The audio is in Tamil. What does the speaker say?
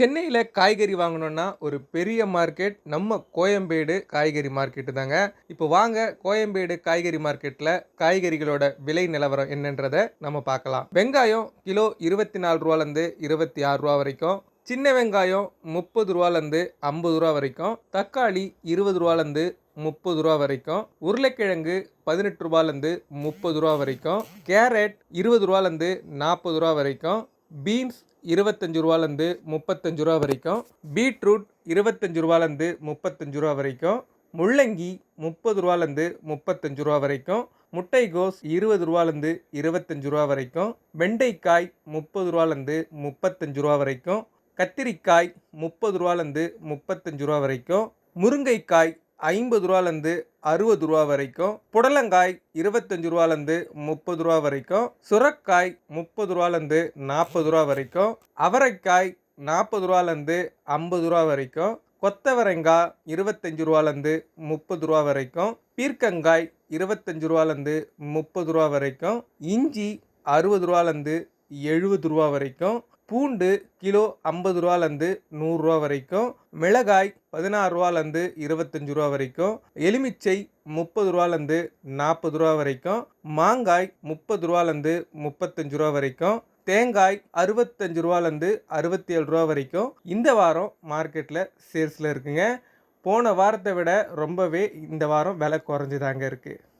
சென்னையில காய்கறி வாங்கணும்னா ஒரு பெரிய மார்க்கெட் நம்ம கோயம்பேடு காய்கறி மார்க்கெட்டு தாங்க. இப்போ வாங்க கோயம்பேடு காய்கறி மார்க்கெட்ல காய்கறிகளோட விலை நிலவரம் என்னன்றத நம்ம பார்க்கலாம். வெங்காயம் கிலோ ரூ. 24லேருந்து ரூ. 26 வரைக்கும். சின்ன வெங்காயம் ரூ. 30லேருந்து ரூ. 50 வரைக்கும். தக்காளி ரூ. 20லேருந்து ரூ. 30 வரைக்கும். உருளைக்கிழங்கு ரூ. 18லேருந்து ரூ. 30 வரைக்கும். கேரட் ரூ. 20லேருந்து ரூ. 40 வரைக்கும். பீன்ஸ் ரூ. 25லேருந்து ரூ. 35 வரைக்கும். பீட்ரூட் ரூ. 25லேருந்து ரூ. 35 வரைக்கும். முள்ளங்கி ரூ. 30லேருந்து ரூ. 35 வரைக்கும். முட்டைகோஸ் ரூ. 20லேருந்து ரூ. 25 வரைக்கும். வெண்டைக்காய் ரூ. 30லேருந்து ரூ. 35 வரைக்கும். கத்திரிக்காய் ரூ. 30லேருந்து ரூ. 35 வரைக்கும். முருங்கைக்காய் ரூ. 50லேருந்து ரூ. 60 வரைக்கும். புடலங்காய் ரூ. 25லேருந்து ரூ. 30 வரைக்கும். சுரக்காய் ரூ. 30லேருந்து ரூ. 40 வரைக்கும். அவரைக்காய் ரூ. 40லேருந்து ரூ. 50 வரைக்கும். கொத்தவரங்காய் ரூ. 25லேருந்து ரூ. 30 வரைக்கும். பீர்க்கங்காய் ரூ. 25லேருந்து ரூ. 30 வரைக்கும். இஞ்சி ரூ. 60லேருந்து ரூ. 70 வரைக்கும். பூண்டு கிலோ ரூ. 50லேருந்து ரூ. 100 வரைக்கும். மிளகாய் ரூ. 16லேருந்து ரூ. 25 வரைக்கும். எலுமிச்சை ரூ. 30லேருந்து ரூ. 40 வரைக்கும். மாங்காய் ரூ. 30லேருந்து ரூ. 35 வரைக்கும். தேங்காய் ரூ. 65லேருந்து ரூ. 67 வரைக்கும் இந்த வாரம் மார்க்கெட்டில் சேல்ஸில் இருக்குங்க. போன வாரத்தை விட ரொம்பவே இந்த வாரம் விலை குறைஞ்சிதாங்க இருக்குது.